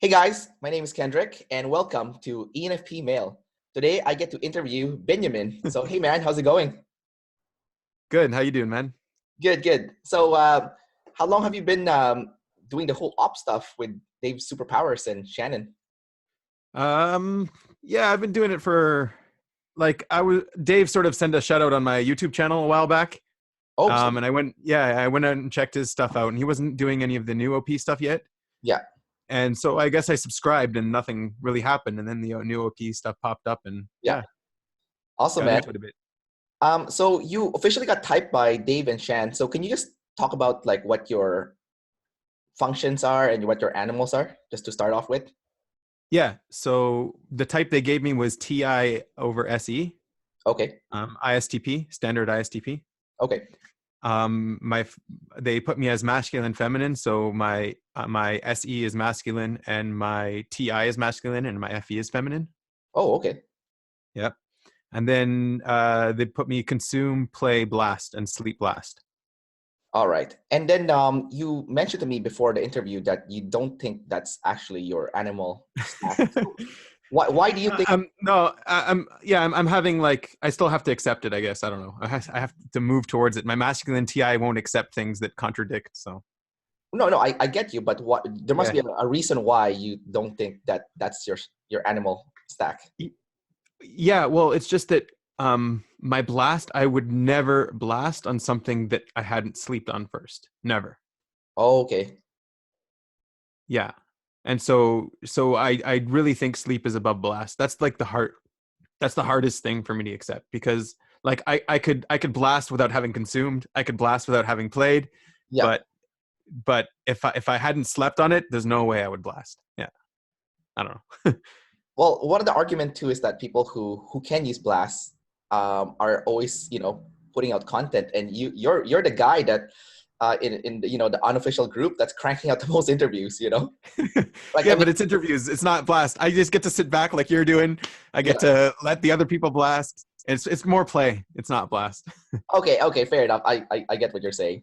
Hey guys, my name is Kendrick and welcome to ENFP Mail. Today I get to interview Binyamin. So hey man, how's it going? Good. How you doing, man? Good, good. So how long have you been doing the whole op stuff with Dave's Superpowers and Shannon? Um, yeah, I've been doing it for Dave sort of sent a shout out on my YouTube channel a while back. Oh, so And I went out and checked his stuff out, and he wasn't doing any of the new OP stuff yet. yeah, And so I guess I subscribed, and nothing really happened. And then the new OP stuff popped up, and yeah. yeah, Awesome, got man. into it a bit. So you officially got typed by Dave and Shan. So can you just talk about like what your functions are and what your animals are, just to start off with? Yeah. So the type they gave me was TI over SE, Okay, ISTP, standard ISTP. okay, My they put me as masculine feminine, so my SE is masculine and my TI is masculine and my FE is feminine. oh, okay. Yep. And then they put me consume, play, blast, and sleep blast. All right. And then you mentioned to me before the interview that you don't think that's actually your animal stack. So why do you think? No, I'm having like I still have to accept it. I guess I don't know. I have to move towards it. My masculine TI won't accept things that contradict. So No, no, I get you, but what there must yeah. be a reason why you don't think that that's your animal stack. Yeah, well, it's just that my blast, I would never blast on something that I hadn't slept on first. Never. Oh, okay. Yeah. And so I really think sleep is above blast. That's the hardest thing for me to accept because like I could blast without having consumed. I could blast without having played, Yeah. but if I hadn't slept on it, there's no way I would blast. Yeah. I don't know. Well, one of the argument too is that people who can use Blast are always putting out content, and you're the guy that in the unofficial group that's cranking out the most interviews. Like I Yeah, mean, but it's interviews. It's not blast. I just get to sit back like you're doing. I get yeah. to let the other people blast. It's more play. It's not blast. Okay, okay, fair enough. I get what you're saying.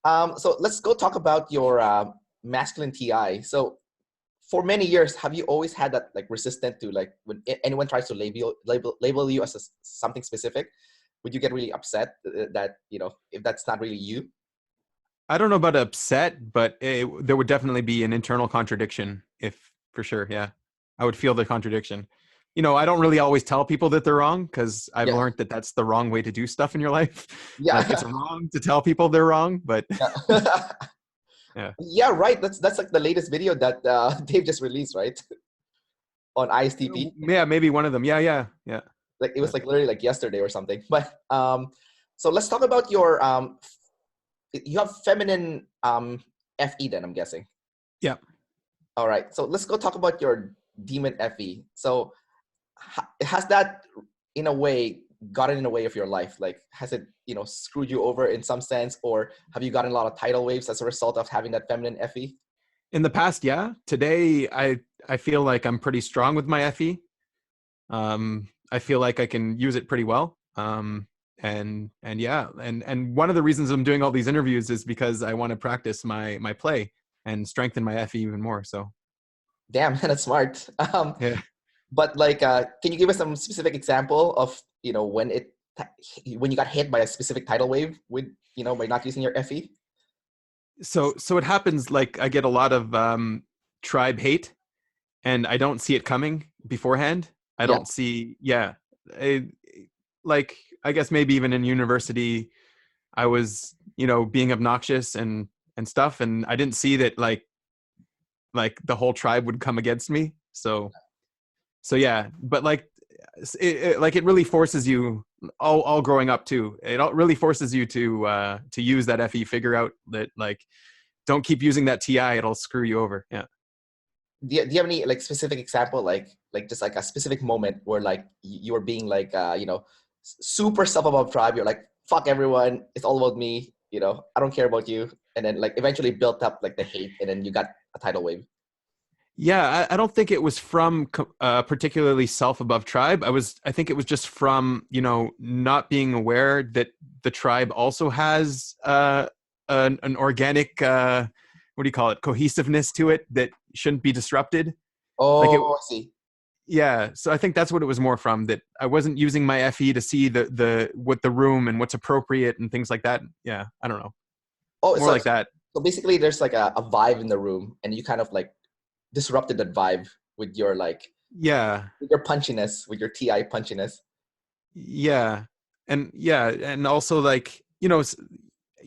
So let's go talk about your masculine TI. So for many years, have you always had that like resistant to like when anyone tries to label you as something specific? Would you get really upset that if that's not really you? I don't know about upset, but there would definitely be an internal contradiction if for sure. Yeah, I would feel the contradiction. I don't really always tell people that they're wrong because I've Yeah, learned that that's the wrong way to do stuff in your life. Like yeah, it's wrong to tell people they're wrong, but yeah. yeah. Yeah, right. That's like the latest video that Dave just released, right? On ISTP. Yeah, maybe one of them. Yeah, yeah, yeah. Like it Yeah. was like literally like yesterday or something. But so let's talk about your you have feminine FE then, I'm guessing. Yeah. All right. So let's go talk about your demon FE. So has that in a way gotten in the way of your life? Like has it, screwed you over in some sense, or have you gotten a lot of tidal waves as a result of having that feminine FE? In the past, yeah. Today, I feel like I'm pretty strong with my FE. I feel like I can use it pretty well. And yeah, and one of the reasons I'm doing all these interviews is because I want to practice my play and strengthen my FE even more. So Damn, that's smart. yeah. But like, can you give us some specific example of when you got hit by a specific tidal wave with by not using your FE? So it happens like I get a lot of tribe hate, and I don't see it coming beforehand. I Yeah, don't see, yeah. I, like I guess maybe even in university I was, being obnoxious and stuff, and I didn't see that like the whole tribe would come against me. So yeah, but like it really forces you all growing up too. It all really forces you to use that FE, figure out that like don't keep using that TI, it'll screw you over. Yeah. do you have any like specific example, like just like a specific moment where like you were being like super self above tribe, you're like fuck everyone, it's all about me, I don't care about you, and then like eventually built up like the hate and then you got a tidal wave? Yeah, I don't think it was from particularly self above tribe. I think it was just from not being aware that the tribe also has an organic what do you call it, cohesiveness to it that shouldn't be disrupted. Like it, Oh, I see. yeah. So I think that's what it was more from, that I wasn't using my FE to see what the room and what's appropriate and things like that. Yeah. I don't know. Oh, More like that. so basically there's like a vibe in the room and you kind of like disrupted that vibe with your like Yeah. with your punchiness, with your TI punchiness. Yeah. And yeah. And also like, you know,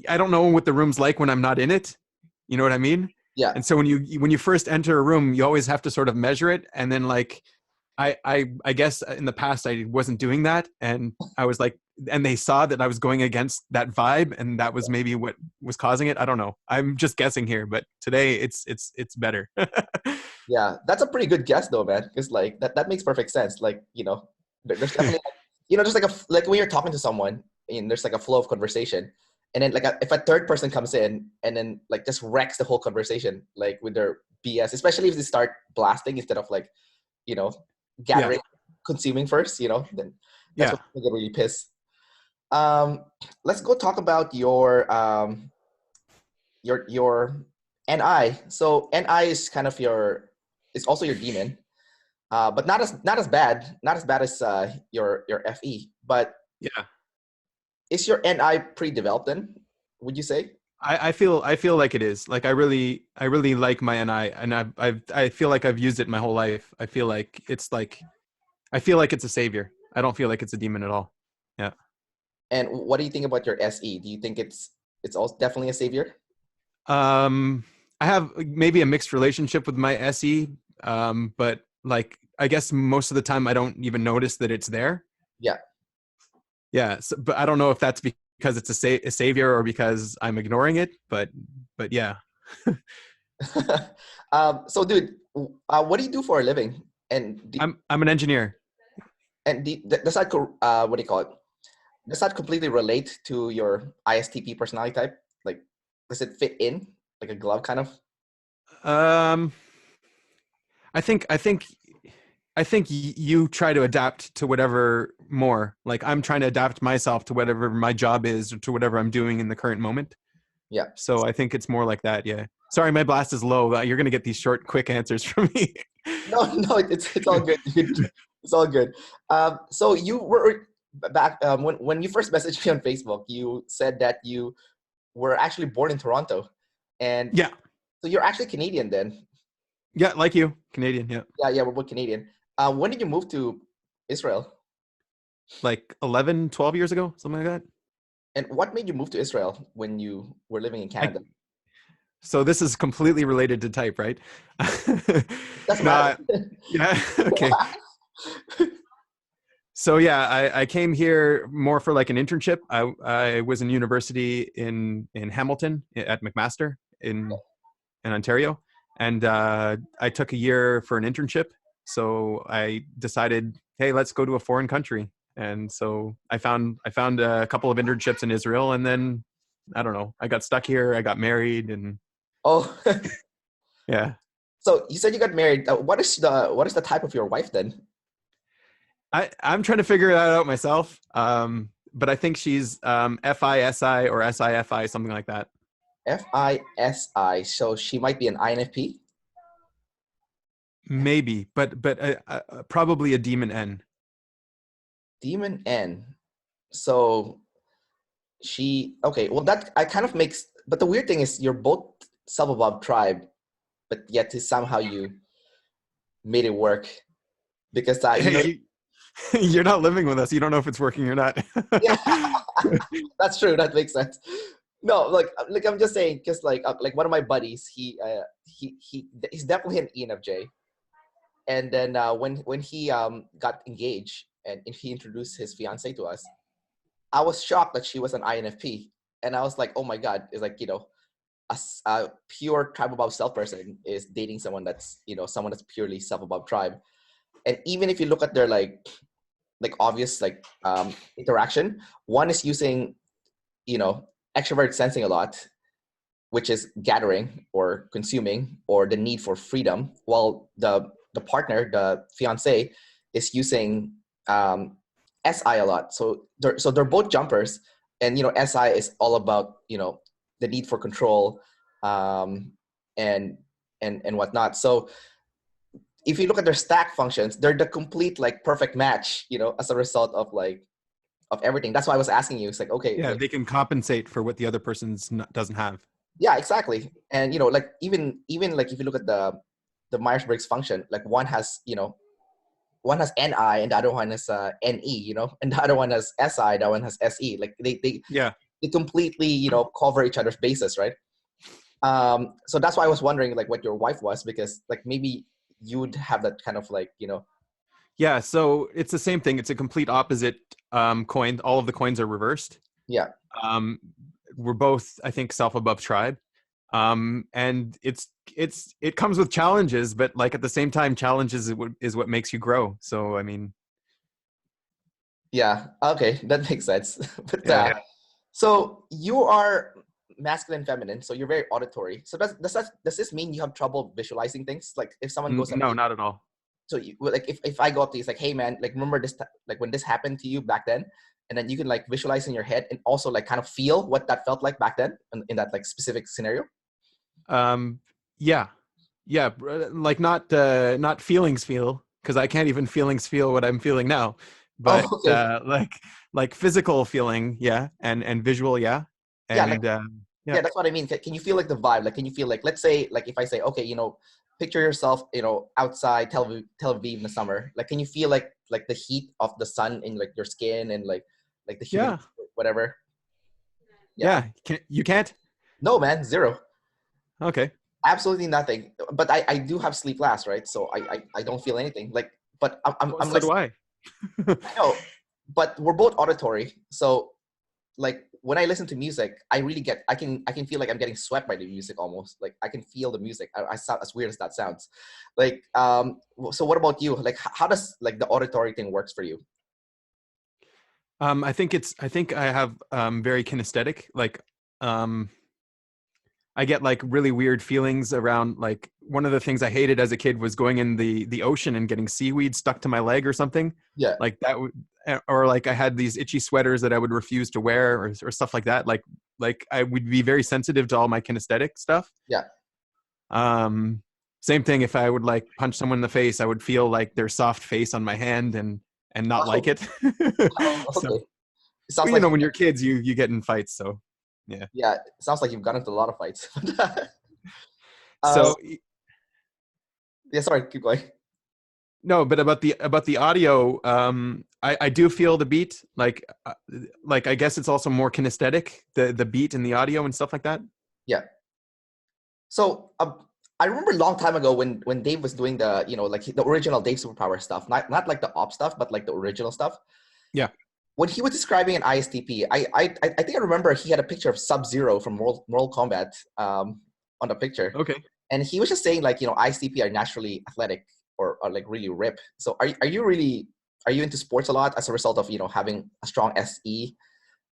I don't know what the room's like when I'm not in it. You know what I mean? Yeah. And so when you first enter a room, you always have to sort of measure it. And then like, I guess in the past I wasn't doing that, and I was like, and they saw that I was going against that vibe, and that was maybe what was causing it. I don't know. I'm just guessing here, but today it's better. Yeah, that's a pretty good guess though, man. Because like that makes perfect sense. Like, you know, there's definitely just like like when you're talking to someone and there's like a flow of conversation, and then like if a third person comes in and then like just wrecks the whole conversation like with their BS, especially if they start blasting instead of like, you know, Yeah. gathering, consuming first, you know, then that's Yeah. what people get really pissed. Um, let's go talk about your NI. So NI is kind of it's also your demon, but not as bad, not as bad as your FE. But Yeah. is your NI pre-developed then? Would you say? I feel like it is. Like I really like my NI, and I feel like I've used it my whole life. I feel like it's a savior. I don't feel like it's a demon at all. Yeah. And what do you think about your SE? Do you think it's also definitely a savior? Um, I have maybe a mixed relationship with my SE, but like I guess most of the time I don't even notice that it's there. Yeah. Yeah, so, but I don't know if that's because it's a savior or because I'm ignoring it. But yeah, So, dude, what do you do for a living? And I'm an engineer. does that what do you call it? Does that completely relate to your ISTP personality type? Like, does it fit in like a glove kind of? Um, I think you try to adapt to whatever more. Like I'm trying to adapt myself to whatever my job is or to whatever I'm doing in the current moment. Yeah. So I think it's more like that. Yeah. Sorry, my blast is low. You're gonna get these short, quick answers from me. No, no, it's all good, dude. It's all good. So you were back when you first messaged me on Facebook. You said that you were actually born in Toronto, and Yeah. so you're actually Canadian then. Yeah, like you, Canadian. Yeah. Yeah, yeah, we're both Canadian. When did you move to Israel? Like 11, 12 years ago, something like that. And what made you move to Israel when you were living in I Canada? So this is completely related to type, right? Doesn't matter. Not, yeah, okay. So yeah, I came here more for like an internship. I was in university in Hamilton at McMaster in Ontario, and I took a year for an internship. So I decided, hey, let's go to a foreign country. And so I found a couple of internships in Israel, and then I don't know, I got stuck here. I got married, and Oh, yeah. so you said you got married. What is the type of your wife then? I'm trying to figure that out myself. But I think she's FISI or SIFI, something like that. FISI. So she might be an INFP. Maybe, but probably a demon N. Demon N. So okay. Well, that I kind of makes. But the weird thing is, you're both self-above tribe, but yet somehow you made it work because Hey, you're not living with us. You don't know if it's working or not. yeah, that's true. That makes sense. No, like I'm just saying, because like one of my buddies, he's definitely an ENFJ. And then when he got engaged and he introduced his fiance to us, I was shocked that she was an INFP, and I was like, oh my god, it's like, a pure tribe above self person is dating someone that's someone that's purely self above tribe. And even if you look at their like obvious interaction, one is using extrovert sensing a lot, which is gathering or consuming or the need for freedom, while the partner, the fiance, is using SI a lot. So they're both jumpers, and SI is all about the need for control, and and whatnot. So if you look at their stack functions, they're the complete like perfect match, as a result of like of everything. That's why I was asking you. It's like, okay, Yeah, like, they can compensate for what the other person's doesn't have. yeah, exactly. And like even like if you look at the Myers-Briggs function, like one has NI and the other one has NE, and the other one has SI, that one has SE. Like Yeah. they completely cover each other's bases, right? So that's why I was wondering like what your wife was, because like maybe you'd have that kind of like Yeah, so it's the same thing. It's a complete opposite coin. All of the coins are reversed. yeah. Um, we're both, I think, self above tribe. And it comes with challenges, but like at the same time, challenges is what makes you grow. So I mean, Yeah, okay, that makes sense. But yeah. so you are masculine, feminine, so you're very auditory. So does this mean you have trouble visualizing things? Like if someone goes up to No, you, not at all. so like if I go up to you, it's like, hey man, like remember this like when this happened to you back then, and then you can like visualize in your head and also like kind of feel what that felt like back then in that like specific scenario. Um, yeah, yeah, like not feelings feel, because I can't even feelings feel what I'm feeling now, Oh, but okay. like physical feeling, yeah, and visual, yeah, Yeah, like and yeah, yeah, that's what I mean. Can you feel like the vibe? Like, can you feel like, let's say, like if I say, okay, picture yourself, outside Tel Aviv in the summer. Like, can you feel like the heat of the sun in like your skin and like the humidity, yeah, whatever? Yeah. yeah. You can't? No, man, zero. Okay. Absolutely nothing. But I do have sleep last, right? So I don't feel anything. Like, but Well, I'm so like, do I. I know, but we're both auditory. So like when I listen to music, I can feel like I'm getting swept by the music almost. Like I can feel the music. I sound as weird as that sounds. Like so what about you? Like how does like the auditory thing works for you? I think I have very kinesthetic. Like um, I get like really weird feelings around, like one of the things I hated as a kid was going in the ocean and getting seaweed stuck to my leg or something Yeah. like that or like I had these itchy sweaters that I would refuse to wear, or stuff like that. Like I would be very sensitive to all my kinesthetic stuff. Yeah. Um, Same thing if I would like punch someone in the face, I would feel like their soft face on my hand and not like Oh, it. oh, So, okay. It sounds well, like when you're kids, you get in fights. So yeah. yeah, it sounds like you've gotten into a lot of fights. uh So yeah, sorry, keep going. no, but about the audio, I do feel the beat. Like I guess it's also more kinesthetic, the beat and the audio and stuff like that. Yeah. So I remember a long time ago when Dave was doing the like the original Dave Superpower stuff, not like the op stuff, but like the original stuff. Yeah. When he was describing an ISTP, I think I remember he had a picture of Sub-Zero from Mortal Kombat on the picture, Okay. and he was just saying like ISTP are naturally athletic or like really rip. So are you into sports a lot as a result of having a strong SE?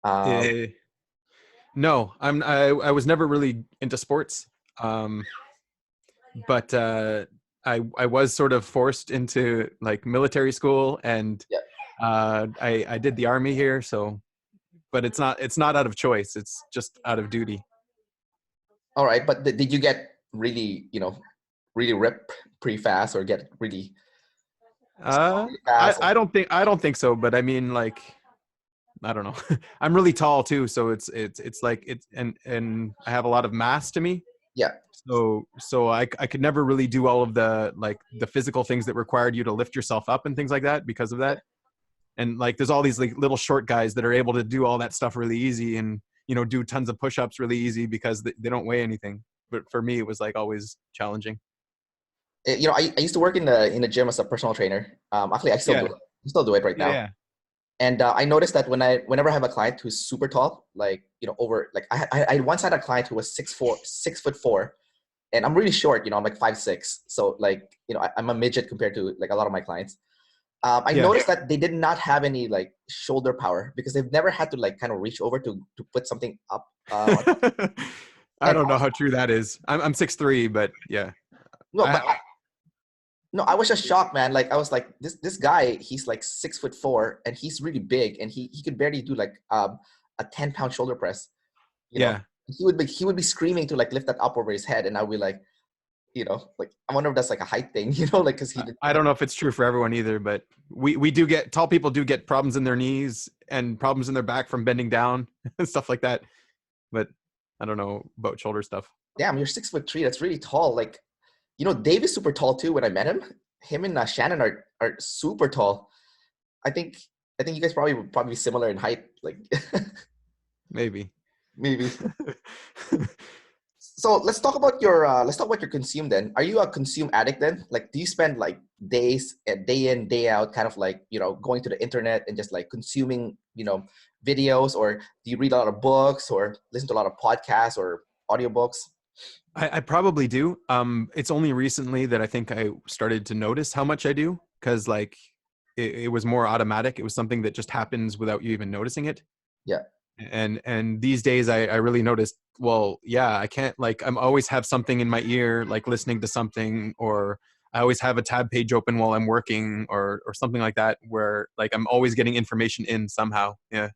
Um, Uh, no, I was never really into sports. Um, but I was sort of forced into like military school, and yeah. I did the army here. So, but it's not out of choice. It's just out of duty. All right, but did you get really really rip pretty fast or get really strong really fast? I don't think so. But I mean, like, I don't know. I'm really tall too, so it's like it's and I have a lot of mass to me. Yeah. So I could never really do all of the like the physical things that required you to lift yourself up and things like that because of that. And like there's all these like little short guys that are able to do all that stuff really easy, and do tons of push-ups really easy because they don't weigh anything. But for me, it was like always challenging. I used to work in the gym as a personal trainer. Actually, Yeah, I still do it right yeah, now. yeah, And I noticed that whenever I have a client who's super tall, like over like I once had a client who was 6'4", and I'm really short. I'm like 5'6", so like I'm a midget compared to like a lot of my clients. I yeah. noticed that they did not have any like shoulder power because they've never had to like kind of reach over to put something up. I And don't know also, how true that is. I'm 6'3", but yeah, no, but I no, I was just shocked, man. Like I was like, this guy, he's like 6'4", and he's really big, and he could barely do like a 10-pound shoulder press. You know, yeah. he would be screaming to like lift that up over his head, and I'd be like, like I wonder if that's like a height thing, like because he did. I don't know if it's true for everyone either, but we do get, tall people do get problems in their knees and problems in their back from bending down and stuff like that. But I don't know about shoulder stuff. Damn, you're 6'3". That's really tall. Like, Dave is super tall too. When I met him, him and Shannon are super tall. I think you guys would probably be similar in height. Like, Maybe. So let's talk about your consume then. Are you a consume addict then? Like, do you spend like days day in, day out, kind of like, going to the internet and just like consuming, videos, or do you read a lot of books or listen to a lot of podcasts or audiobooks? I probably do. It's only recently that I think I started to notice how much I do, because like it was more automatic. It was something that just happens without you even noticing it. Yeah. And these days I really noticed, well, yeah, I can't, like, I'm always have something in my ear, like listening to something, or I always have a tab page open while I'm working or something like that, where like I'm always getting information in somehow. Yeah.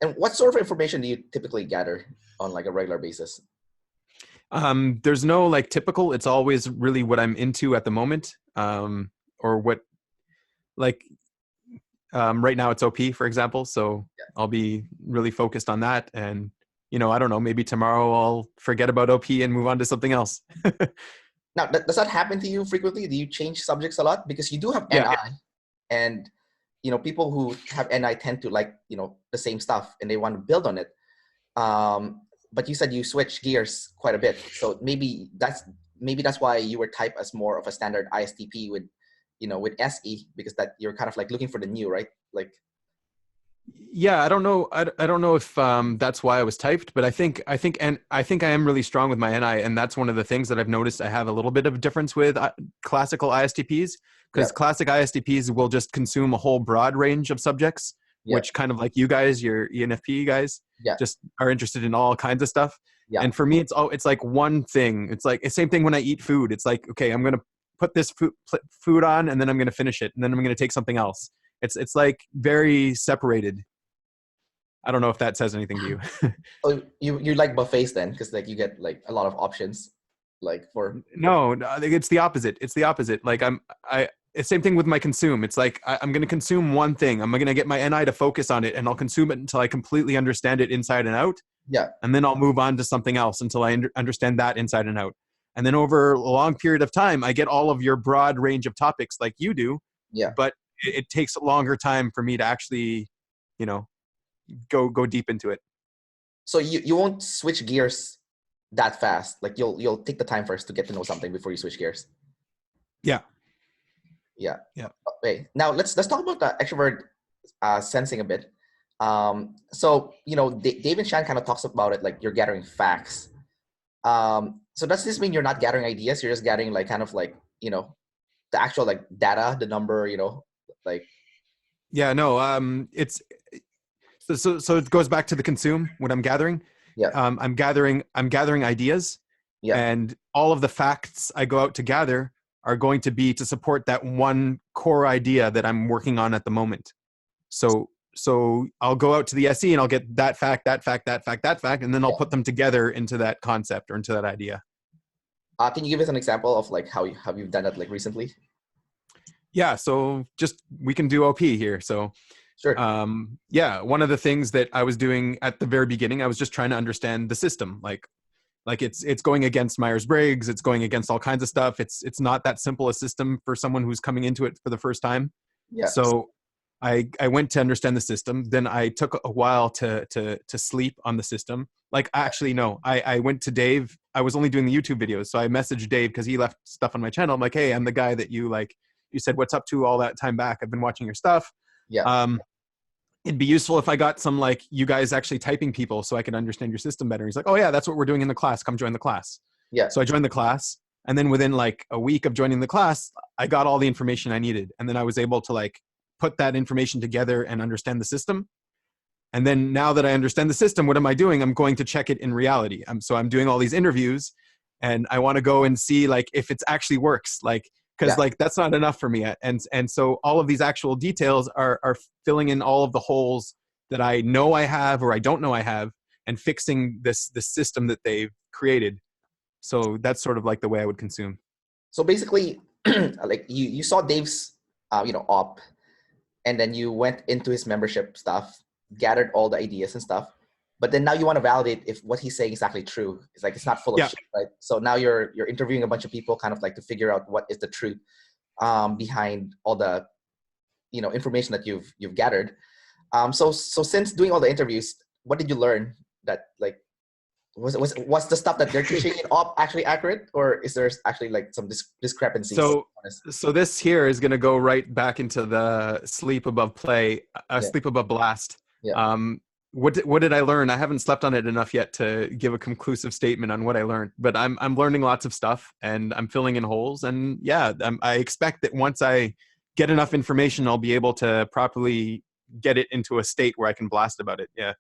And what sort of information do you typically gather on like a regular basis? There's no like typical, it's always really what I'm into at the moment. Or what, like, right now it's OP, for example. So Yeah. I'll be really focused on that. And, I don't know, maybe tomorrow I'll forget about OP and move on to something else. Now, does that happen to you frequently? Do you change subjects a lot? Because you do have Yeah. NI, and people who have NI tend to like the same stuff and they want to build on it. But you said you switch gears quite a bit, so maybe that's why you were typed as more of a standard ISTP with with SE, because that you're kind of like looking for the new, right? Like, Yeah, I don't know. I don't know if that's why I was typed, but I think I am really strong with my NI, and that's one of the things that I've noticed. I have a little bit of difference with classical ISTPs, because classic ISTPs will just consume a whole broad range of subjects, which kind of like you guys, your ENFP guys, just are interested in all kinds of stuff. And for me, it's like one thing. It's like the same thing when I eat food. It's like, okay, I'm gonna put this food on, and then I'm gonna finish it, and then I'm gonna take something else. It's like very separated. I don't know if that says anything to you. so you like buffets then, because like you get like a lot of options, like for No, it's the opposite. It's the opposite. Like it's same thing with my consume. It's like I'm going to consume one thing. I'm going to get my NI to focus on it, and I'll consume it until I completely understand it inside and out. Yeah. And then I'll move on to something else until I understand that inside and out. And then over a long period of time, I get all of your broad range of topics like you do. Yeah. But it takes a longer time for me to actually, go deep into it. So you won't switch gears that fast. Like you'll take the time first to get to know something before you switch gears. Yeah. Yeah. Yeah. Okay. Now let's talk about the extrovert sensing a bit. So Dave and Shan kind of talks about it like you're gathering facts. So does this mean you're not gathering ideas? You're just gathering like kind of like the actual like data, the number, like. Yeah. No. It's so it goes back to the consume. What I'm gathering. Yeah. I'm gathering ideas. Yeah. And all of the facts I go out to gather are going to be to support that one core idea that I'm working on at the moment. So I'll go out to the SE and I'll get that fact, and then I'll put them together into that concept or into that idea. Can you give us an example of like how you've done that like recently? Yeah, so just we can do OP here. So sure. Yeah, one of the things that I was doing at the very beginning, I was just trying to understand the system. Like it's going against Myers-Briggs, it's going against all kinds of stuff. It's not that simple a system for someone who's coming into it for the first time. Yeah. So I went to understand the system. Then I took a while to sleep on the system. Like, actually, no, I went to Dave. I was only doing the YouTube videos. So I messaged Dave because he left stuff on my channel. I'm like, hey, I'm the guy that you said, what's up to all that time back. I've been watching your stuff. Yeah. It'd be useful if I got some like you guys actually typing people so I could understand your system better. He's like, oh yeah, that's what we're doing in the class. Come join the class. Yeah. So I joined the class. And then within like a week of joining the class, I got all the information I needed. And then I was able to like put that information together and understand the system. And then now that I understand the system, what am I doing? I'm going to check it in reality. So I'm doing all these interviews and I want to go and see like if it actually works, like, because like that's not enough for me. And so all of these actual details are filling in all of the holes that I know I have or I don't know I have, and fixing this system that they've created. So that's sort of like the way I would consume. So basically, like you saw Dave's, op, and then you went into his membership stuff, gathered all the ideas and stuff. But then now you want to validate if what he's saying is actually true. It's like it's not full of Yeah. shit, right? So now you're interviewing a bunch of people, kind of like to figure out what is the truth behind all the information that you've gathered. So since doing all the interviews, what did you learn that like was the stuff that they're teaching in op actually accurate, or is there actually like some discrepancies? So this here is going to go right back into the sleep above play, Yeah. sleep above blast. Yeah. What did I learn? I haven't slept on it enough yet to give a conclusive statement on what I learned, but I'm learning lots of stuff and I'm filling in holes. And yeah, I expect that once I get enough information, I'll be able to properly get it into a state where I can blast about it. Yeah.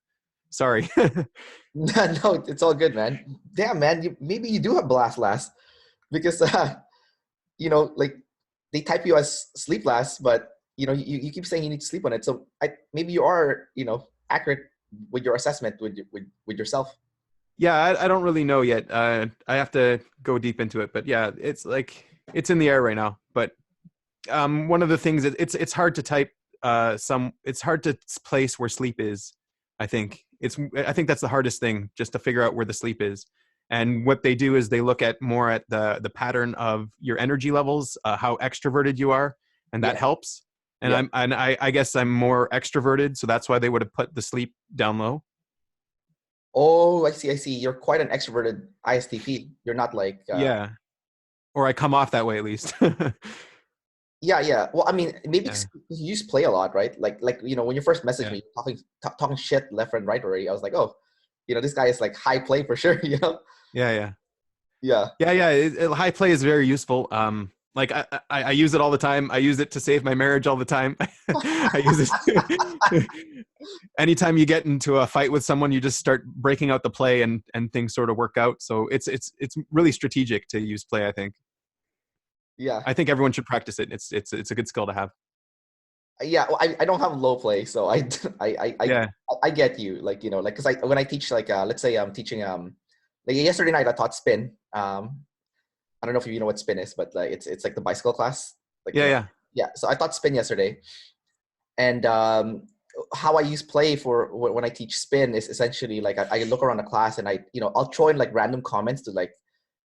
Sorry. No, it's all good, man. Damn, man, maybe you do have blast last because like they type you as sleep last, but you keep saying you need to sleep on it. So maybe you are accurate with your assessment with yourself. Yeah, I don't really know yet. I have to go deep into it, but yeah, it's like it's in the air right now. But one of the things that it's hard to type it's hard to place where sleep is. I think that's the hardest thing, just to figure out where the sleep is. And what they do is they look at more at the pattern of your energy levels, how extroverted you are, and that helps. And I guess I'm more extroverted, so that's why they would have put the sleep down low. Oh, I see. You're quite an extroverted ISTP. You're not like yeah, or I come off that way at least. Yeah. Well, I mean, maybe you used to play a lot, right? Like when you first messaged me, talking shit left and right already. I was like, oh, this guy is like high play for sure. Yeah. Yeah. High play is very useful. Like I use it all the time. I use it to save my marriage all the time. I use it. Anytime you get into a fight with someone, you just start breaking out the play, and things sort of work out. So it's really strategic to use play, I think. Yeah. I think everyone should practice it. It's a good skill to have. Yeah. Well, I don't have low play, so I get you. Like because when I teach, like let's say I'm teaching like yesterday night I taught spin. I don't know if you know what spin is, but like it's like the bicycle class. Like yeah. So I taught spin yesterday, and how I use play for when I teach spin is essentially like I look around the class and I'll throw in like random comments to like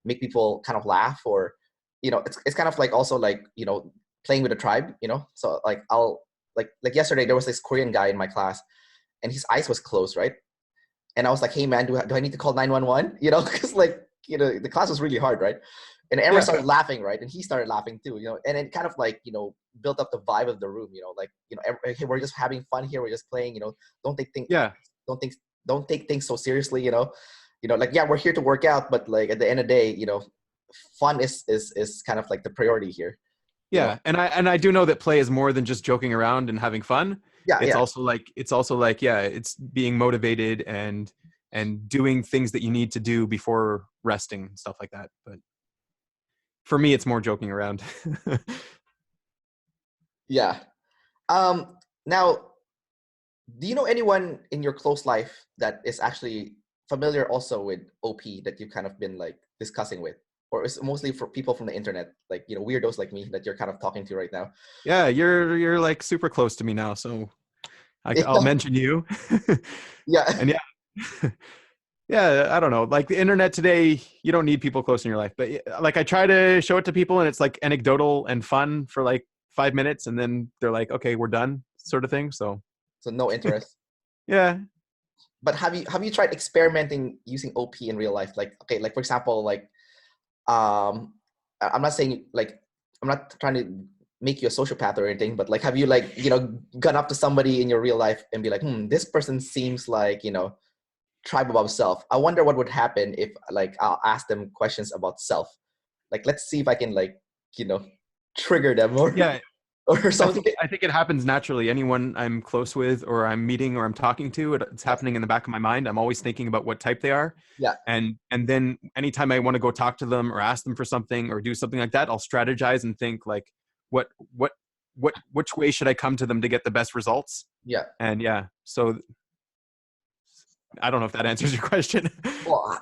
make people kind of laugh, or it's kind of like also like playing with a tribe. So like I'll like yesterday there was this Korean guy in my class, and his eyes was closed, right? And I was like, hey man, do I need to call 911? Because like the class was really hard, right? And everyone started laughing, right? And he started laughing too, and it kind of like built up the vibe of the room, like hey, we're just having fun here, we're just playing, don't take things don't take things so seriously, like we're here to work out, but like at the end of the day, fun is kind of like the priority here. Yeah, and I do know that play is more than just joking around and having fun. It's also like it's being motivated and doing things that you need to do before resting and stuff like that. But for me, it's more joking around. Yeah. Now, do you know anyone in your close life that is actually familiar also with OP that you've kind of been like discussing with? Or is it mostly for people from the internet, like, weirdos like me that you're kind of talking to right now? Yeah, you're like super close to me now, so I'll mention you. Yeah. And yeah. Yeah, I don't know. Like the internet today, you don't need people close in your life. But like I try to show it to people and it's like anecdotal and fun for like 5 minutes and then they're like, okay, we're done, sort of thing. So no interest. Yeah. But have you tried experimenting using OP in real life? Like, okay, like for example, like I'm not saying like I'm not trying to make you a sociopath or anything, but like have you like, gone up to somebody in your real life and be like, this person seems like, tribe above self. I wonder what would happen if like I'll ask them questions about self. Like let's see if I can like, trigger them or Yeah. or something. I think it happens naturally. Anyone I'm close with or I'm meeting or I'm talking to, it's happening in the back of my mind. I'm always thinking about what type they are. Yeah. And then anytime I want to go talk to them or ask them for something or do something like that, I'll strategize and think like, which way should I come to them to get the best results? Yeah. And yeah, so I don't know if that answers your question. Well,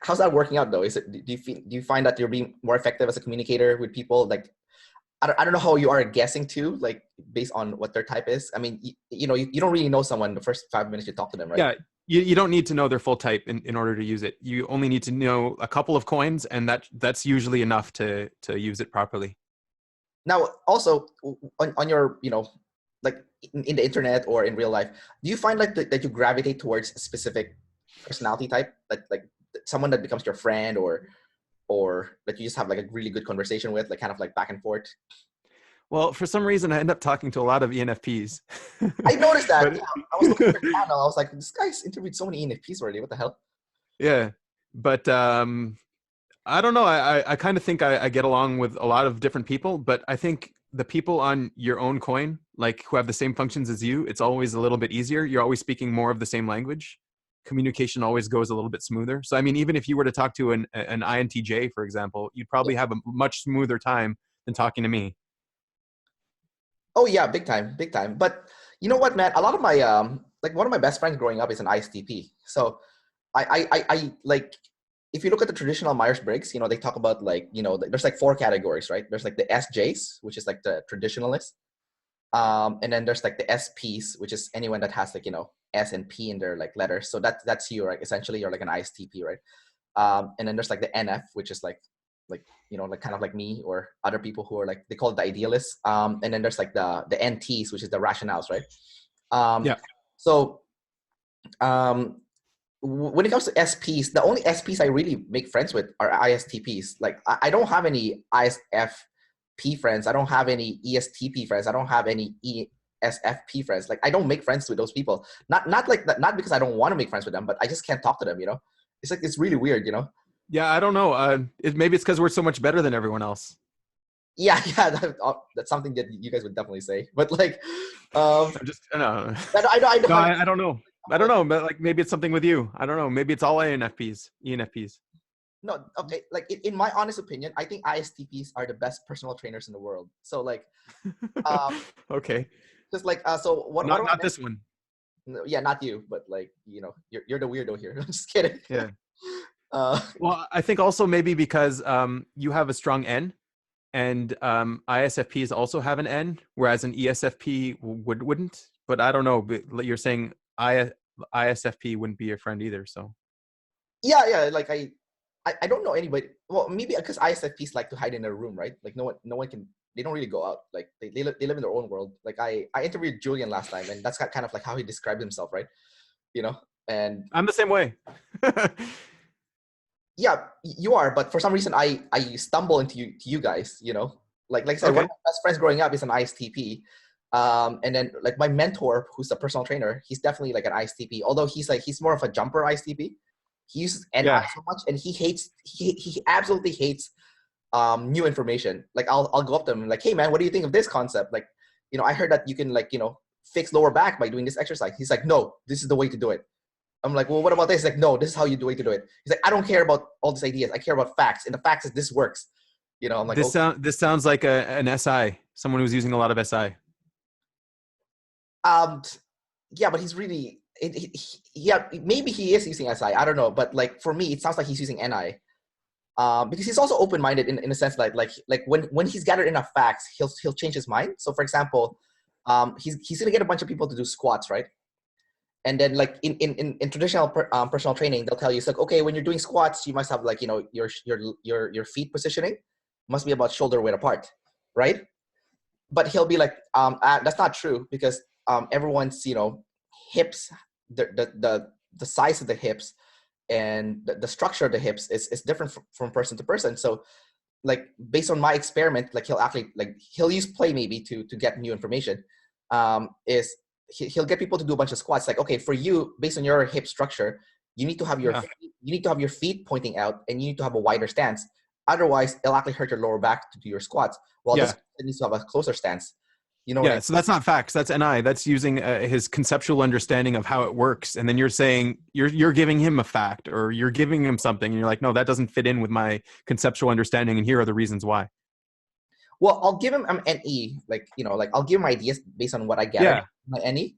how's that working out though? Do you find that you're being more effective as a communicator with people? Like, I don't know how you are guessing too, like based on what their type is. I mean, you don't really know someone the first 5 minutes you talk to them, right? Yeah, you don't need to know their full type in order to use it. You only need to know a couple of coins, and that's usually enough to use it properly. Now, also on your, like in the internet or in real life, do you find like that you gravitate towards a specific personality type, like someone that becomes your friend, or that you just have like a really good conversation with, like kind of like back and forth? Well, for some reason, I end up talking to a lot of ENFPs. I noticed that. But Yeah, I was looking at your channel. I was like, this guy's interviewed so many ENFPs already. What the hell? yeah, but I don't know. I kind of think I get along with a lot of different people, but I think the people on your own coin, like who have the same functions as you, it's always a little bit easier. You're always speaking more of the same language. Communication always goes a little bit smoother. So, I mean, even if you were to talk to an INTJ, for example, you'd probably have a much smoother time than talking to me. Oh yeah, big time, big time. But you know what, man? A lot of my like one of my best friends growing up is an ISTP. So I like, if you look at the traditional Myers-Briggs, they talk about like, there's like four categories, right? There's like the SJs, which is like the traditionalists. And then there's like the SPs, which is anyone that has like, S and P in their like letters. So that's you, right? Essentially, you're like an ISTP, right? And then there's like the NF, which is like like kind of like me or other people who are like, they call it the idealists. And then there's like the NTs, which is the rationales, right? Yeah. So when it comes to SPs, the only SPs I really make friends with are ISTPs. Like I don't have any ISFP friends. I don't have any ESTP friends. I don't have any ESFP friends. Like I don't make friends with those people. Not like that, not because I don't want to make friends with them, but I just can't talk to them. It's like, it's really weird. Yeah, I don't know. Maybe it's because we're so much better than everyone else. Yeah, yeah, that's something that you guys would definitely say. But like, I'm just, no, I know, no, I don't know. I don't know, but like maybe it's something with you. I don't know. Maybe it's all ENFPs. no, okay. Like in my honest opinion, I think ISTPs are the best personal trainers in the world. So like, Okay. just like, so what? Not this one. Yeah, not you, but like, you're the weirdo here. I'm just kidding. Yeah. Uh, Well, I think also maybe because you have a strong N, and ISFPs also have an N, whereas an ESFP wouldn't. But I don't know. But you're saying ISFP wouldn't be your friend either. So yeah. Like I don't know anybody. Well, maybe because ISFPs like to hide in their room, right? Like no one can. They don't really go out. Like they live in their own world. Like I interviewed Julian last time, and that's kind of like how he described himself, right? And I'm the same way. yeah, you are. But for some reason, I stumble into you guys. Like I said, one Okay. of my best friends growing up is an ISTP. And then like my mentor, who's a personal trainer, he's definitely like an ISTP. Although he's more of a jumper ISTP. He uses NI Yeah. so much, and he absolutely hates new information. Like I'll go up to him and like, hey man, what do you think of this concept? Like, I heard that you can like, fix lower back by doing this exercise. He's like, no, this is the way to do it. I'm like, well, what about this? He's like, no, this is how you do it to do it. He's like, I don't care about all these ideas. I care about facts. And the facts is this works. I'm like, okay. This sounds like an SI, someone who's using a lot of SI. Um, yeah, but he's really, yeah, maybe he is using SI. I don't know. But like for me, it sounds like he's using NI. Because he's also open-minded in a sense like when he's gathered enough facts, he'll change his mind. So for example, he's gonna get a bunch of people to do squats, right? And then like in traditional personal training, they'll tell you it's like, okay, when you're doing squats, you must have like your feet positioning must be about shoulder width apart, right? But he'll be like, that's not true because everyone's hips, the size of the hips and the structure of the hips is different from person to person. So like based on my experiment, like he'll use play maybe to get new information. Is he'll get people to do a bunch of squats. Like, okay, for you, based on your hip structure, you need to have your feet pointing out, and you need to have a wider stance. Otherwise, it'll actually hurt your lower back to do your squats. Well, Yeah. this needs to have a closer stance. Yeah, so that's not facts. That's NI. That's using his conceptual understanding of how it works, and then you're saying you're giving him a fact, or you're giving him something, and you're like, no, that doesn't fit in with my conceptual understanding, and here are the reasons why. Well, I'll give him an NE, like I'll give him ideas based on what I gather Yeah, my NE,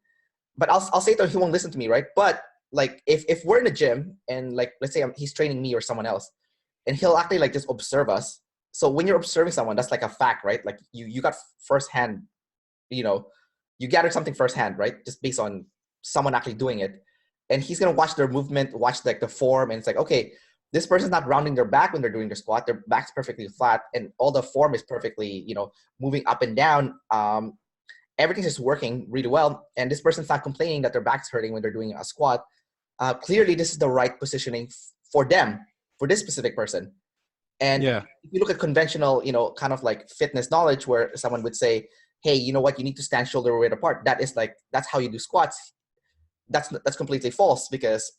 but I'll say that he won't listen to me, right? But like if we're in a gym and like let's say he's training me or someone else, and he'll actually like just observe us. So when you're observing someone, that's like a fact, right? Like you got firsthand, you know, you gathered something firsthand, right? Just based on someone actually doing it. And he's gonna watch their movement, watch like the form, and it's like, okay, this person's not rounding their back when they're doing their squat. Their back's perfectly flat, and all the form is perfectly, you know, moving up and down. Everything's just working really well, and this person's not complaining that their back's hurting when they're doing a squat. Clearly, this is the right positioning for them, for this specific person. And Yeah. if you look at conventional, you know, kind of like fitness knowledge, where someone would say, hey, you know what, you need to stand shoulder width apart. That is like, that's how you do squats. That's completely false, because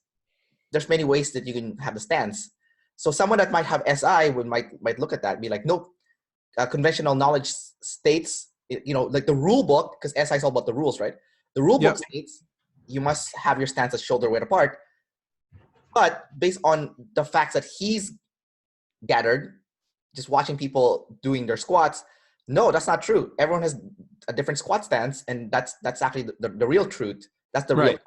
there's many ways that you can have the stance. So someone that might have SI might look at that and be like, nope, conventional knowledge states, you know, like the rule book, because SI is all about the rules, right? The rule book states you must have your stance at shoulder width apart. But based on the facts that he's gathered, just watching people doing their squats, no, that's not true. Everyone has a different squat stance, and that's actually the real truth. That's the real.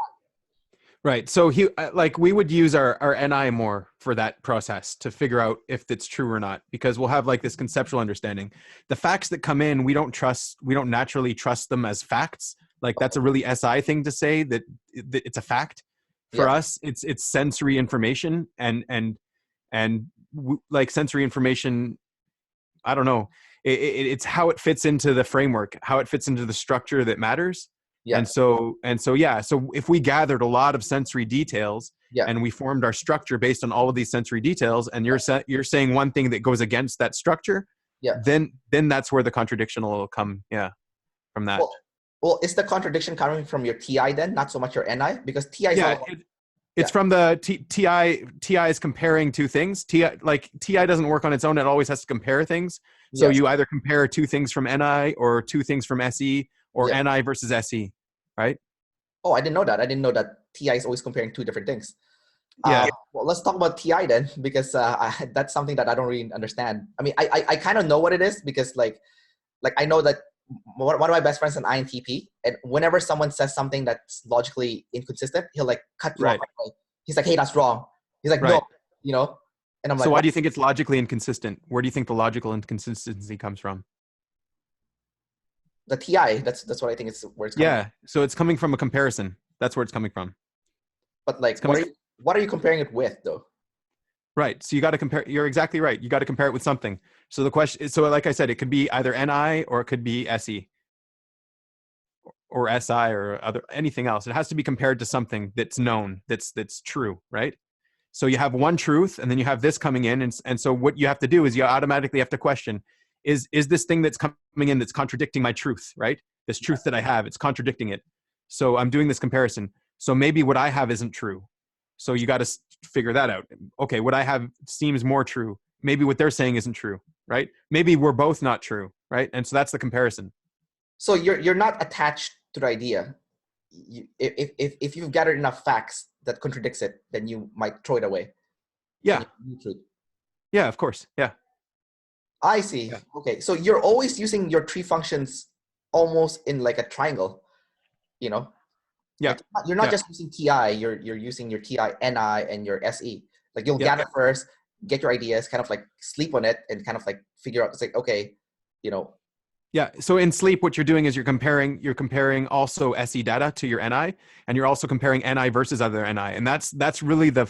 Right. So he like we would use our NI more for that process to figure out if it's true or not, because we'll have like this conceptual understanding. The facts that come in, we don't naturally trust them as facts. Like that's a really SI thing to say, that it's a fact. For us, it's sensory information, and like sensory information, I don't know. It's how it fits into the framework, how it fits into the structure that matters. Yeah. And so, yeah. So if we gathered a lot of sensory details and we formed our structure based on all of these sensory details, and you're saying one thing that goes against that structure, then that's where the contradiction will come. Yeah. From that. Well, is the contradiction coming from your TI then, not so much your NI? Because TI is it's from the TI is comparing two things. TI doesn't work on its own. It always has to compare things. So you either compare two things from NI or two things from SE, or NI versus SE, right? Oh, I didn't know that. I didn't know that TI is always comparing two different things. Yeah. Well, let's talk about TI then, because that's something that I don't really understand. I mean, I kind of know what it is, because like I know that one of my best friends is an INTP, and whenever someone says something that's logically inconsistent, he'll like cut you off. He's like, hey, that's wrong. He's like, no, you know? And I'm like, so why do you think it's logically inconsistent? Where do you think the logical inconsistency comes from? The TI, that's what I think it's where it's coming from. So it's coming from a comparison. That's where it's coming from. But like, what are you comparing it with though? Right. So you got to compare. You're exactly right. You got to compare it with something. So the question is, so like I said, it could be either NI or it could be SE or SI or anything else. It has to be compared to something that's known, that's true, right? So you have one truth, and then you have this coming in, and so what you have to do is you automatically have to question: is this thing that's coming in that's contradicting my truth, right? This truth that I have, it's contradicting it. So I'm doing this comparison. So maybe what I have isn't true. So you got to figure that out. Okay, what I have seems more true. Maybe what they're saying isn't true, right? Maybe we're both not true, right? And so that's the comparison. So you're not attached to the idea. If you've gathered enough facts that contradicts it, then you might throw it away. Yeah. Yeah, of course. Yeah. I see. Yeah. Okay. So you're always using your three functions almost in like a triangle, you know? Yeah. Like you're not just using TI, you're using your TI, NI, and your SE. Like you'll gather first, get your ideas, kind of like sleep on it, and kind of like figure out, it's like, okay, you know. Yeah. So in sleep, what you're doing is you're comparing also SE data to your NI, and you're also comparing NI versus other NI. And that's really the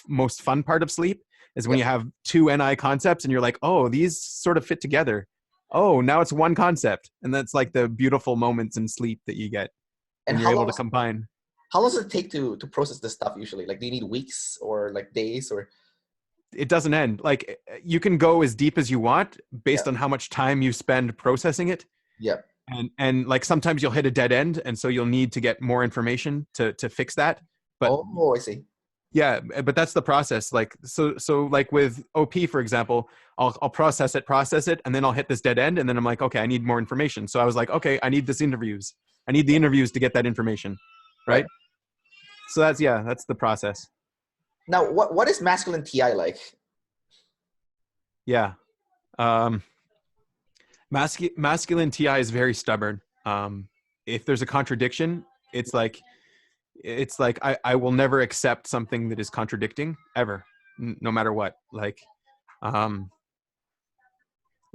most fun part of sleep, is when you have two NI concepts and you're like, oh, these sort of fit together. Oh, now it's one concept. And that's like the beautiful moments in sleep that you get when you're able to combine. How long does it take to process this stuff usually? Like, do you need weeks or like days or? It doesn't end. Like, you can go as deep as you want based on how much time you spend processing it. Yeah. And like sometimes you'll hit a dead end, and so you'll need to get more information to fix that. But I see. Yeah, but that's the process. Like so like with OP, for example, I'll process it, and then I'll hit this dead end, and then I'm like, okay, I need more information. So I was like, okay, I need the interviews to get that information, right? So that's the process. Now, what is masculine TI like? Yeah. Masculine TI is very stubborn. If there's a contradiction, it's like it's like I will never accept something that is contradicting ever, no matter what. Um,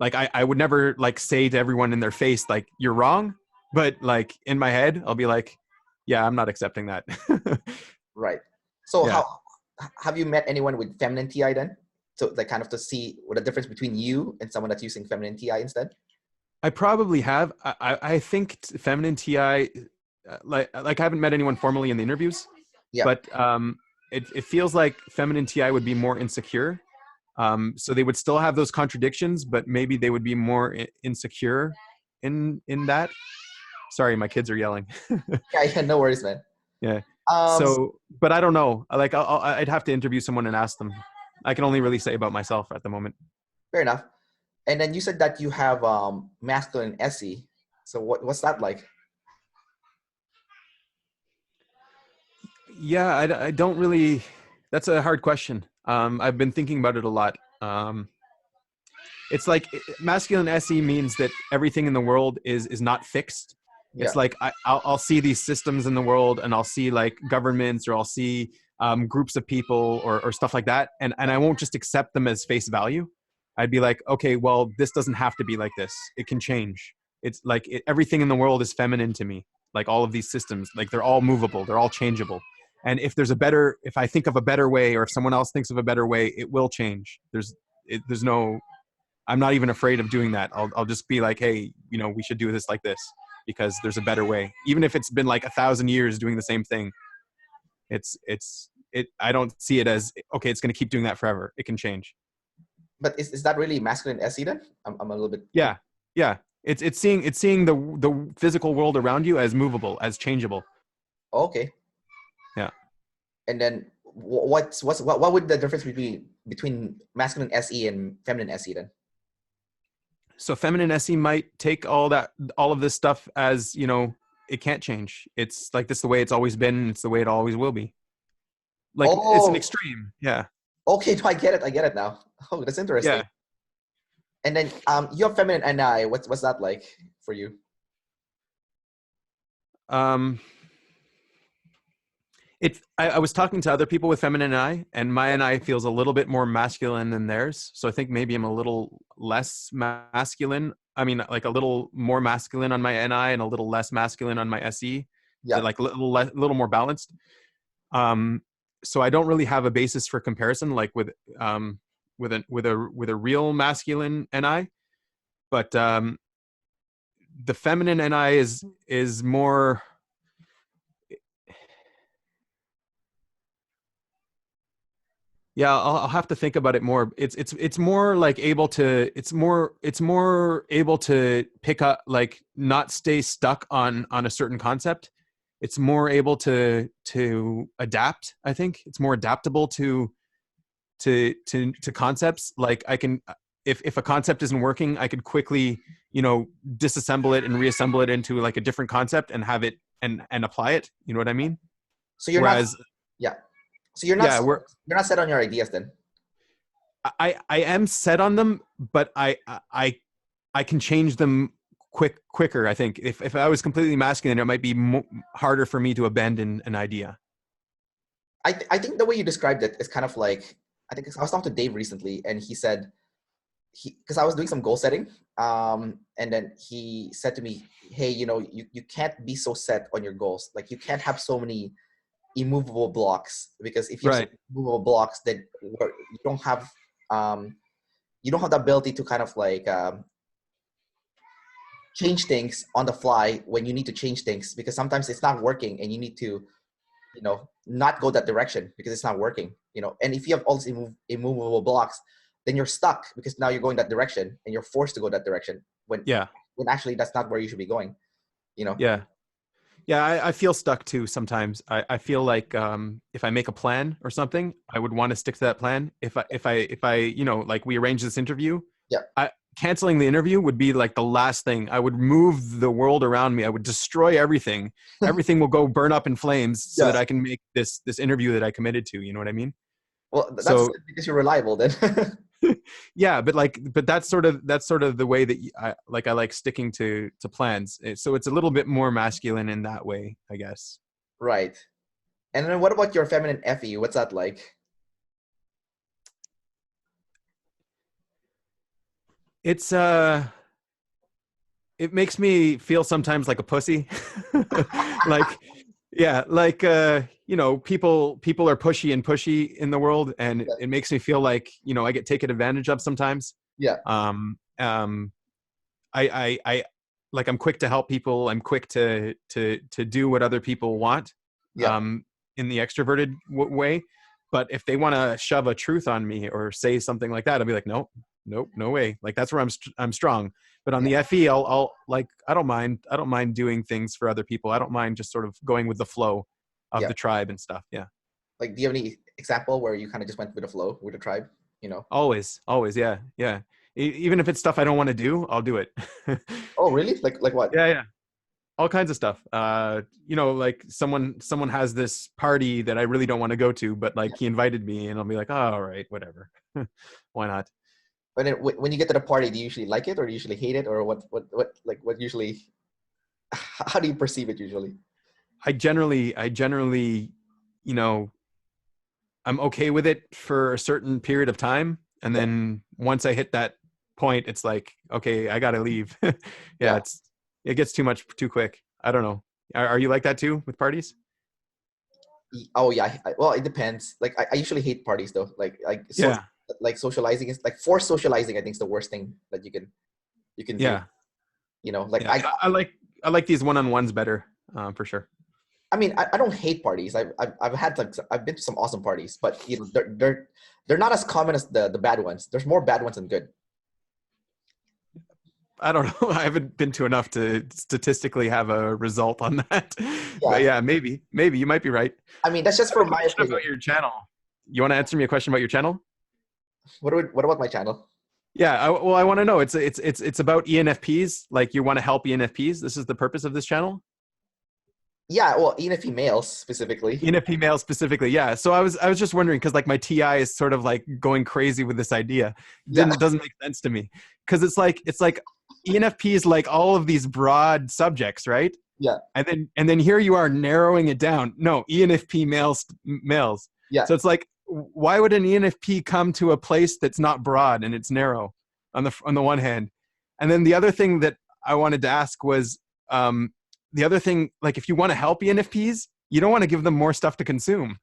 I would never like say to everyone in their face, like, you're wrong. But like in my head, I'll be like, yeah, I'm not accepting that. Right. So Yeah. how have you met anyone with feminine TI then? So like kind of to see what the difference between you and someone that's using feminine TI instead? I probably have. I think feminine TI, like I haven't met anyone formally in the interviews, Yeah. but it feels like feminine TI would be more insecure. So they would still have those contradictions, but maybe they would be more insecure in that. Sorry, my kids are yelling. Yeah, yeah, no worries, man. Yeah. Um, So, but I don't know. Like, I'd have to interview someone and ask them. I can only really say about myself at the moment. Fair enough. And then you said that you have masculine SE. So what's that like? Yeah, I don't really. That's a hard question. I've been thinking about it a lot. It's like masculine SE means that everything in the world is not fixed. Yeah. It's like I'll see these systems in the world, and I'll see like governments, or I'll see groups of people, or stuff like that, and I won't just accept them as face value. I'd be like, okay, well, this doesn't have to be like this. It can change. It's like everything in the world is feminine to me. Like all of these systems, like they're all movable, they're all changeable. And if I think of a better way, or if someone else thinks of a better way, it will change. There's no. I'm not even afraid of doing that. I'll just be like, hey, we should do this like this because there's a better way. Even if it's been like 1,000 years doing the same thing, I don't see it as, okay, it's going to keep doing that forever. It can change. But is that really masculine SE then? I'm a little bit. Yeah. Yeah. It's seeing the physical world around you as movable, as changeable. Okay. Yeah. And then what would the difference between masculine SE and feminine SE then? So feminine SE might take all of this stuff as, it can't change. It's like this, the way it's always been. It's the way it always will be. Like it's an Oh, extreme. Yeah. okay. No, I get it. I get it now. Oh, that's interesting. Yeah. And then you have feminine NI. What's that like for you? Um, I was talking to other people with feminine NI, and my NI feels a little bit more masculine than theirs. So I think maybe I'm a little less masculine. I mean, like a little more masculine on my NI and a little less masculine on my SE. Yeah. Like a little more balanced. So I don't really have a basis for comparison, like with a real masculine NI, but the feminine NI is more. Yeah, I'll have to think about it more. It's more like it's more able to pick up, like not stay stuck on a certain concept. It's more able to adapt. I think it's more adaptable to concepts. Like I can, if a concept isn't working, I could quickly disassemble it and reassemble it into like a different concept and have it and apply it. You know what I mean? So you're not. Yeah. So you're not set on your ideas then. I am set on them, but I can change them quicker. I think if I was completely masculine, it might be harder for me to abandon an idea. I think the way you described it is kind of like, I think I was talking to Dave recently, and he said because I was doing some goal setting, and then he said to me, hey, you can't be so set on your goals. Like you can't have so many immovable blocks, because if you have immovable blocks, then you don't have the ability to kind of like change things on the fly when you need to change things, because sometimes it's not working and you need to not go that direction because it's not working. And if you have all these immovable blocks, then you're stuck because now you're going that direction and you're forced to go that direction when actually that's not where you should be going. Yeah, I feel stuck too sometimes. I feel like if I make a plan or something, I would want to stick to that plan. If I like we arrange this interview, canceling the interview would be like the last thing. I would move the world around me. I would destroy everything. Everything will go burn up in flames so that I can make this interview that I committed to. You know what I mean? Well, that's because you're reliable then. Yeah, but that's sort of the way that I like sticking to plans. So it's a little bit more masculine in that way, I guess. Right. And then what about your feminine FE? What's that like? It's it makes me feel sometimes like a pussy. Like, yeah, like people are pushy in the world, and Yeah. it makes me feel like, I get taken advantage of sometimes. Yeah. um um I like, I'm quick to help people. I'm quick to do what other people want, Yeah. um in the extroverted way. But if they want to shove a truth on me or say something like that, I'll be like, nope, nope, no way. Like, that's where I'm strong. But on Yeah. the FE, I'll like, I don't mind doing things for other people. I don't mind just sort of going with the flow of Yeah. the tribe and stuff. Yeah. Like, do you have any example where you kind of just went with the flow with the tribe? You know? Always. Yeah. Yeah. Even if it's stuff I don't want to do, I'll do it. Oh, really? Like what? Yeah. Yeah. All kinds of stuff. Like, someone has this party that I really don't want to go to, but like, Yeah. he invited me, and I'll be like, oh, all right, whatever. Why not? But then when you get to the party, do you usually like it or do you usually hate it, or what usually? How do you perceive it usually? I generally, you know, I'm okay with it for a certain period of time, and Yeah. then once I hit that point, it's like, okay, I gotta leave. Yeah, Yeah. it gets too much too quick. I don't know. Are you like that too with parties? Oh yeah. Well, it depends. Like I usually hate parties though. Yeah, Like socializing is like forced socializing. I think is the worst thing that you can do. yeah, You know, like yeah. I like these one-on-ones better, for sure. I mean, I don't hate parties. I've had like I've been to some awesome parties, but you know they're not as common as the bad ones. There's more bad ones than good. I don't know. I haven't been to enough to statistically have a result on that. But Yeah, yeah, maybe you might be right. I mean that's just I have for a my question opinion. about your channel. You want to answer me a question about your channel? What about my channel? Yeah. I want to know. It's about ENFPs. Like, you want to help ENFPs. This is the purpose of this channel. Yeah, well, even if males specifically. ENFP male specifically. Yeah. So I was just wondering, because like my TI is sort of like going crazy with this idea. Yeah, Doesn't make sense to me, because it's like ENFPs like all of these broad subjects, right? yeah, And then here you are narrowing it down. No, ENFP males. yeah. So it's like, why would an ENFP come to a place that's not broad and it's narrow on the one hand? And then the other thing that I wanted to ask was, the other thing, like, if you want to help ENFPs, you don't want to give them more stuff to consume.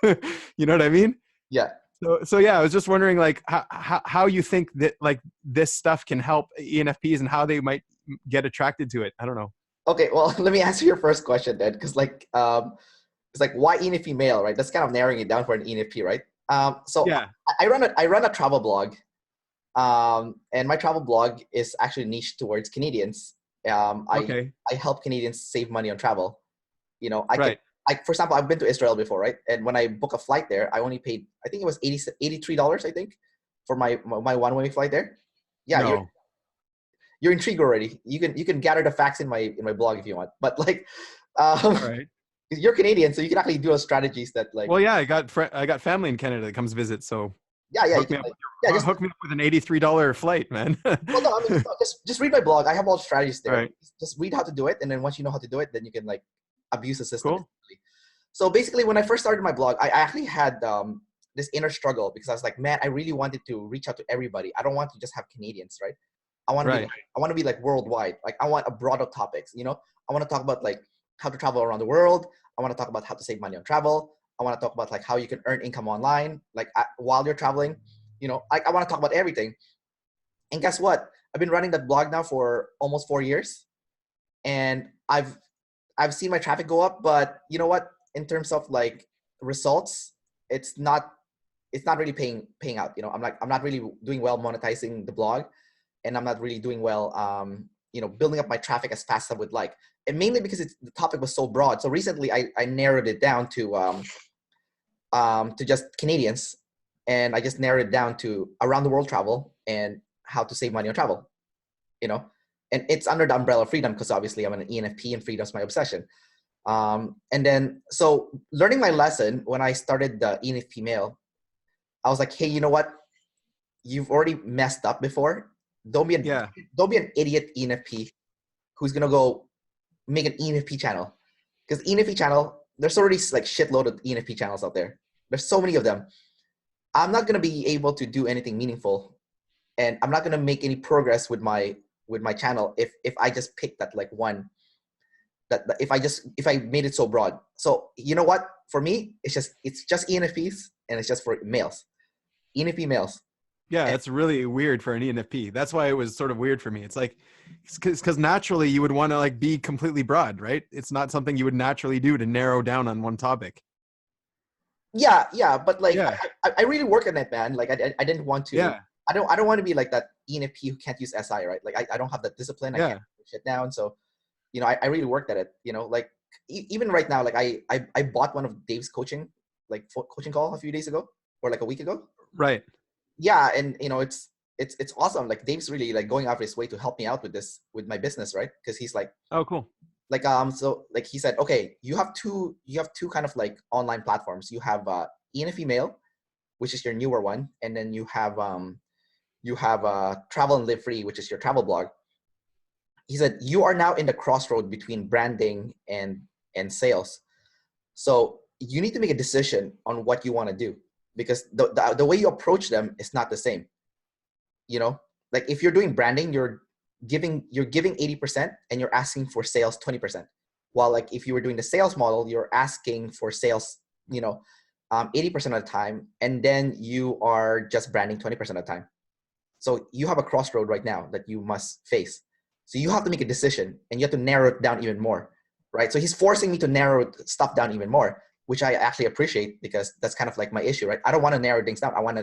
You know what I mean? Yeah. So yeah, I was just wondering, like, how you think that, like, this stuff can help ENFPs and how they might get attracted to it. I don't know. Okay, well, let me answer your first question then, because it's like why ENFP male, right? That's kind of narrowing it down for an ENFP, right? So Yeah. I run a travel blog, and my travel blog is actually niche towards Canadians. I Okay. I help Canadians save money on travel. You know, Right. for example, I've been to Israel before, right? And when I book a flight there, I only paid, I think it was $83, I think, for my one-way flight there. Yeah, No. you're intrigued already. You can gather the facts in my blog if you want, but like, All um, right. you're Canadian, so you can actually do those strategies that like, Well, yeah, I got family in Canada that comes visit, so yeah, you hook me can up like, yeah, just hook me up with an $83 flight, man. well, no, I mean, no, just read my blog. I have all the strategies All there. right. Just read how to do it, and then once you know how to do it, then you can like abuse the system. Cool. Essentially. So basically, when I first started my blog, I actually had this inner struggle because I was like, man, I really wanted to reach out to everybody. I don't want to just have Canadians, right? I want to be Right. like, I want to be like worldwide. Like I want a broader topics. You know, I want to talk about like how to travel around the world. I want to talk about how to save money on travel. I want to talk about like how you can earn income online, like while you're traveling. You know, I want to talk about everything. And guess what? I've been running that blog now for almost 4 years, and I've seen my traffic go up. But you know what? In terms of like results, it's not it's not really paying out. You know, I'm not really doing well monetizing the blog, and I'm not really doing well, building up my traffic as fast as I would like. And mainly because the topic was so broad. So recently, I narrowed it down to just Canadians, and I just narrowed it down to around the world travel and how to save money on travel. You know, and it's under the umbrella of freedom because obviously I'm an ENFP and freedom's my obsession. And then so learning my lesson when I started the ENFP mail, I was like, hey, you know what? You've already messed up before. Don't be an Yeah. don't be an idiot ENFP who's gonna go make an ENFP channel, because ENFP channel there's already like shitload of ENFP channels out there. There's so many of them. I'm not going to be able to do anything meaningful, and I'm not going to make any progress with my channel if I just pick that like one, that if I made it so broad. So you know what? For me, it's just ENFPs, and it's just for males, ENFP males. Yeah, And that's really weird for an ENFP. That's why it was sort of weird for me. It's like, because naturally you would want to like be completely broad, right? It's not something you would naturally do to narrow down on one topic. yeah, but like Yeah, I really work on it, man. Like I didn't want to. yeah, I don't want to be like that ENFP who can't use SI, right? Like I don't have that discipline. I yeah. can't put shit down. So I really worked at it. Like even right now, like I bought one of Dave's coaching coaching call a few days ago or like a week ago. Right. Yeah, and it's awesome. Like Dave's really like going out of his way to help me out with my business, right? Because he's like Oh, cool. so like he said, okay, you have two kind of like online platforms. You have ENFP Mail, which is your newer one, and then you have Travel and Live Free, which is your travel blog. He said you are now in the crossroad between branding and sales. So you need to make a decision on what you want to do, because the way you approach them is not the same. Like if you're doing branding, you're giving 80% and you're asking for sales 20%. While like if you were doing the sales model, you're asking for sales 80% of the time, and then you are just branding 20% of the time. So you have a crossroad right now that you must face. So you have to make a decision, and you have to narrow it down even more, right? So he's forcing me to narrow stuff down even more, which I actually appreciate, because that's kind of like my issue, right? I don't want to narrow things down. I want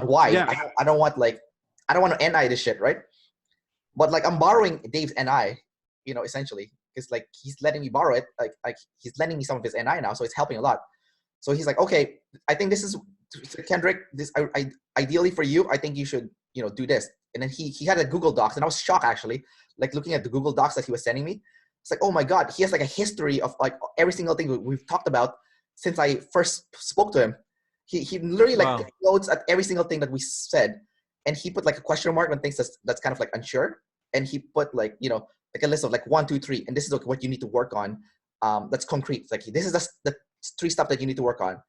why. Yeah. I don't want to NI this shit, right? But like I'm borrowing Dave's NI, essentially, because like he's letting me borrow it. Like he's lending me some of his NI now, so it's helping a lot. So he's like, okay, I think this is Kendrick. This ideally for you, I think you should do this. And then he had a Google Docs, and I was shocked actually, like looking at the Google Docs that he was sending me. It's like, oh my God, he has like a history of like every single thing we've talked about since I first spoke to him. He literally like Wow. took notes at every single thing that we said, and he put like a question mark on things that's kind of like unsure, and he put like like a list of like 1, 2, 3, and this is what you need to work on. That's concrete. It's like this is the 3 stuff that you need to work on.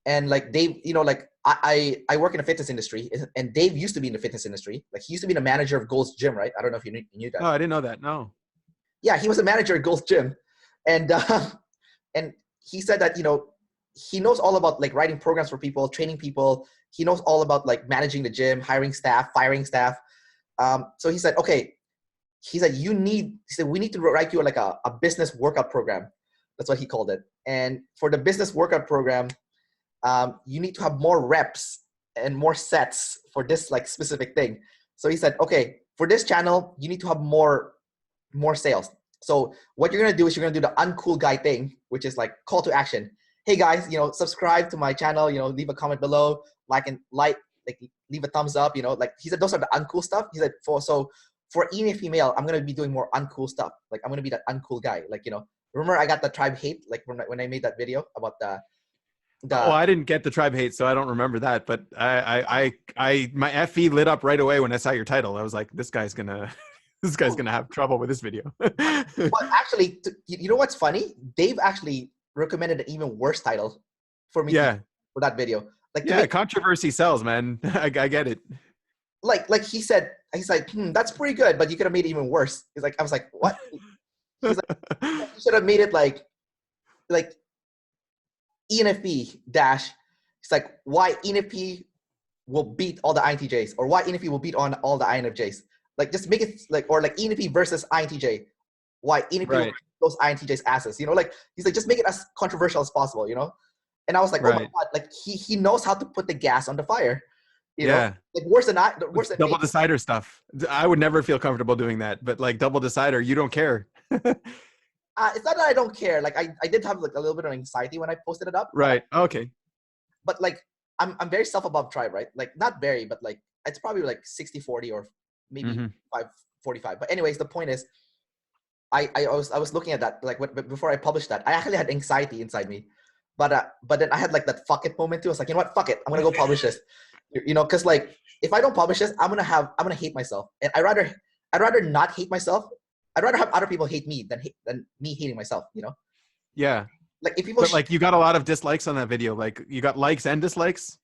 And like Dave, like I work in the fitness industry, and Dave used to be in the fitness industry. Like he used to be the manager of Gold's Gym, right? I don't know if you knew that. Oh, I didn't know that. No. Yeah, he was a manager at Gold's Gym, and and he said that he knows all about like writing programs for people, training people. He knows all about like managing the gym, hiring staff, firing staff. So he said, okay, he said we need to write you like a business workout program. That's what he called it. And for the business workout program, you need to have more reps and more sets for this like specific thing. So he said, okay, for this channel, you need to have more sales. So what you're going to do is you're going to do the uncool guy thing, which is like call to action. Hey guys, subscribe to my channel, leave a comment below, like, leave a thumbs up, like he said, those are the uncool stuff. He said, for ENFP male, I'm going to be doing more uncool stuff. Like I'm going to be that uncool guy. Like, remember I got the tribe hate, like when I made that video about Oh, I didn't get the tribe hate, so I don't remember that. But my FE lit up right away when I saw your title. I was like, this guy's gonna have trouble with this video. But actually, you know what's funny? Dave actually recommended an even worse title for me for that video. Like, yeah, controversy sells, man. I get it. Like he said, he's like, that's pretty good, but you could have made it even worse. He's like, I was like, what? He's like, you should have made it like ENFP dash. It's like why ENFP will beat all the INTJs, or why ENFP will beat on all the INFJs. Like just make it like, or like ENFP versus INTJ. Why ENFP will beat those INTJs asses? Like he's like, just make it as controversial as possible. And I was like, oh my God, like he knows how to put the gas on the fire. Like worse than double decider stuff. I would never feel comfortable doing that, but like double decider, you don't care. It's not that I don't care. Like I did have like a little bit of anxiety when I posted it up. Right. Okay. But like I'm very self-above tribe, right? Like not very, but like it's probably like 60-40 or maybe 5-45. But anyways, the point is, I was looking at that like before I published that. I actually had anxiety inside me, but then I had like that fuck it moment too. I was like, you know what? Fuck it. I'm gonna go publish this. Because like if I don't publish this, I'm gonna hate myself, and I'd rather not hate myself. I'd rather have other people hate me than me hating myself. Yeah. Like if people, But like you got a lot of dislikes on that video. Like you got likes and dislikes.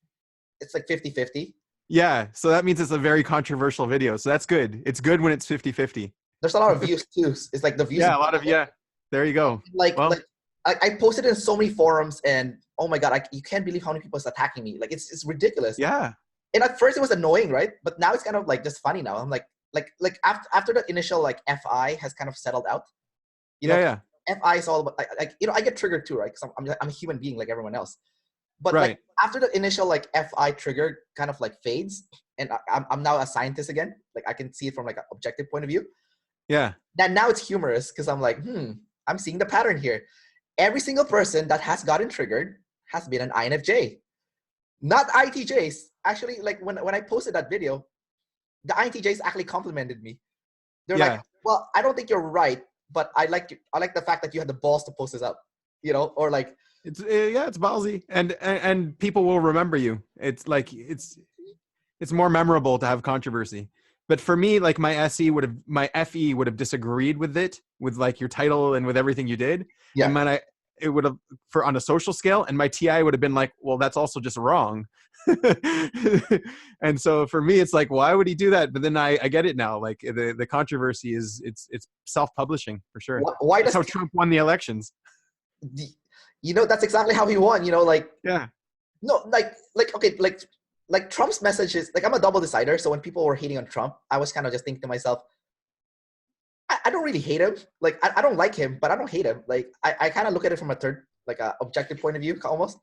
it's like 50-50. Yeah. So that means it's a very controversial video. So that's good. It's good when it's 50-50. There's a lot of views too. It's like the views. Yeah. A lot of, yeah. There you go. Well, Like I posted in so many forums, and oh my god, you can't believe how many people is attacking me. Like it's ridiculous. yeah. And at first it was annoying, right? But now it's kind of like just funny now. I'm like after the initial like FI has kind of settled out, you know, Yeah. Yeah. FI is all about like you know, I get triggered too, right? Because I'm a human being like everyone else. But Right. like after the initial like FI trigger kind of like fades, and I'm now a scientist again. Like I can see it from like an objective point of view. Yeah. Then now it's humorous because I'm like, I'm seeing the pattern here. Every single person that has gotten triggered has been an INFJ, not ITJs. Actually, like when I posted that video, the INTJs actually complimented me. They're Yeah. like, well, I don't think you're right, but I like the fact that you had the balls to post this up, you know, or like, It's yeah, it's ballsy, and people will remember you. It's like it's more memorable to have controversy. But for me, like my FE would have disagreed with it, with like your title and with everything you did. yeah. And then it would have, for on a social scale, and my TI would have been like, well, that's also just wrong. And so for me, it's like, why would he do that? But then I get it now. Like the controversy is it's self-publishing for sure. Why That's does how Trump won the elections. you know, that's exactly how he won, you know, like, Yeah. no, like, okay, like Trump's message is like, I'm a double decider. So when people were hating on Trump, I was kind of just thinking to myself, I don't really hate him. Like, I don't like him, but I don't hate him. Like, I kind of look at it from a third, like a objective point of view, almost.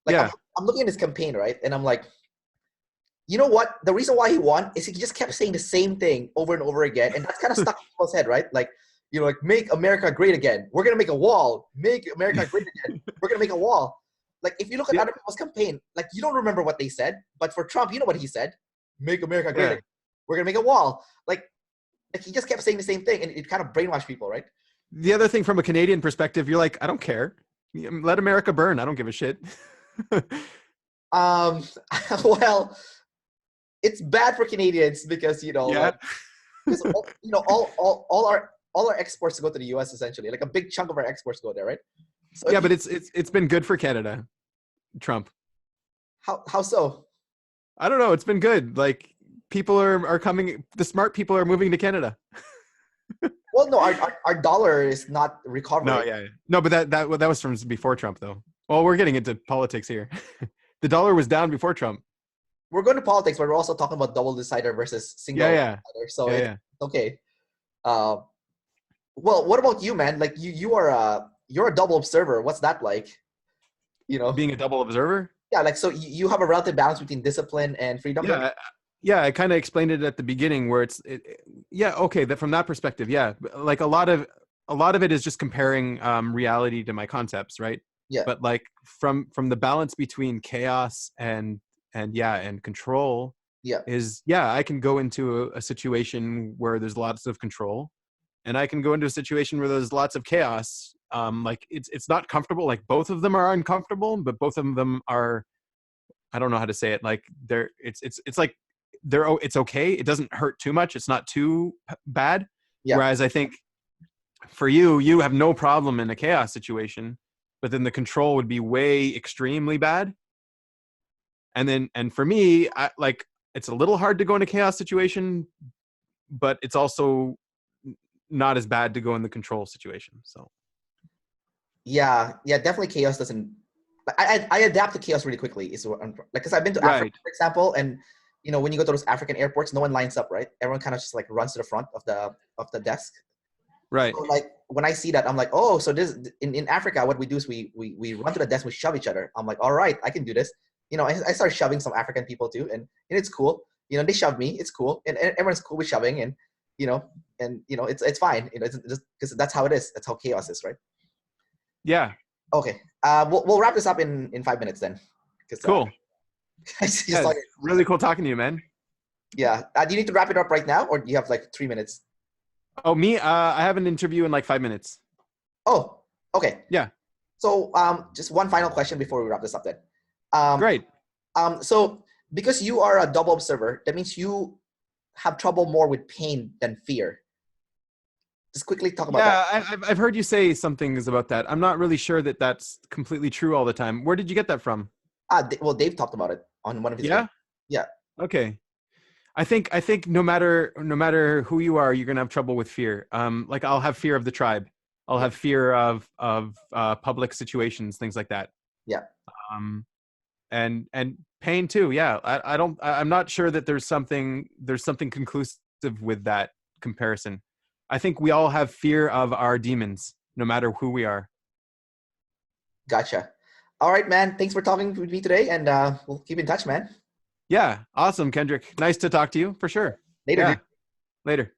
Like, Yeah. I'm looking at his campaign, right? And I'm like, you know what? The reason why he won is he just kept saying the same thing over and over again. And that's kind of stuck in people's head, right? Like, you know, like, make America great again. We're going to make a wall. Make America great again. We're going to make a wall. Like, if you look at other people's campaign, like, you don't remember what they said. But for Trump, you know what he said? Make America great again. We're going to make a wall. Like, he just kept saying the same thing. And it kind of brainwashed people, right? The other thing from a Canadian perspective, you're like, I don't care. Let America burn. I don't give a shit. Well, it's bad for Canadians because, you know, like, because you know, all our exports go to the US essentially. Like a big chunk of our exports go there, right? So yeah, but it's been good for Canada, Trump. How so? I don't know. It's been good. Like people are coming. The smart people are moving to Canada. Well, no, our dollar is not recovering. No, yeah. No, but that was from before Trump, though. Well, we're getting into politics here. The dollar was down before Trump. We're going to politics, but we're also talking about double decider versus single decider. So it's okay. Well, what about you, man? Like you're a double observer. What's that like? You know, being a double observer. Yeah, like so you have a relative balance between discipline and freedom. Yeah, I kind of explained it at the beginning where okay, that from that perspective, yeah, like a lot of it is just comparing reality to my concepts, right? Yeah. But like from the balance between chaos and control, I can go into a situation where there's lots of control, and I can go into a situation where there's lots of chaos. Like it's not comfortable. Like both of them are uncomfortable, but both of them are, I don't know how to say it. Like it's like it's okay. It doesn't hurt too much. It's not too bad. Yeah. Whereas I think for you have no problem in a chaos situation, but then the control would be way extremely bad. And for me, it's a little hard to go in a chaos situation, but it's also not as bad to go in the control situation. So. Yeah, definitely chaos doesn't. I adapt to chaos really quickly. Is like because I've been to Africa, for example, and you know when you go to those African airports, no one lines up, right? Everyone kind of just like runs to the front of the desk. Right. So, like when I see that, I'm like, oh, so this in Africa, what we do is we run to the desk, we shove each other. I'm like, all right, I can do this. You know, I started shoving some African people too, and it's cool. You know, they shove me, it's cool, and everyone's cool with shoving, and you know, it's fine. You know, it's just because that's how it is. That's how chaos is, right? Yeah. Okay. We'll wrap this up in 5 minutes then. Cool. Really cool talking to you, man. Yeah. Do you need to wrap it up right now, or do you have like 3 minutes? Oh, me? I have an interview in like 5 minutes. Oh, okay. Yeah. So just one final question before we wrap this up then. Great. So because you are a double observer, that means you have trouble more with pain than fear. Just quickly talk about that. Yeah, I've heard you say some things about that. I'm not really sure that that's completely true all the time. Where did you get that from? Well, Dave talked about it on one of his videos. Yeah. Yeah. Okay. I think no matter who you are, you're gonna have trouble with fear. Like I'll have fear of the tribe. I'll Yeah. have fear of public situations, things like that. Yeah. Um, and pain too. Yeah. I'm not sure that there's something conclusive with that comparison. I think we all have fear of our demons, no matter who we are. Gotcha. All right, man. Thanks for talking with me today, and we'll keep in touch, man. Yeah. Awesome, Kendrick. Nice to talk to you for sure. Later, Yeah. dude. Later.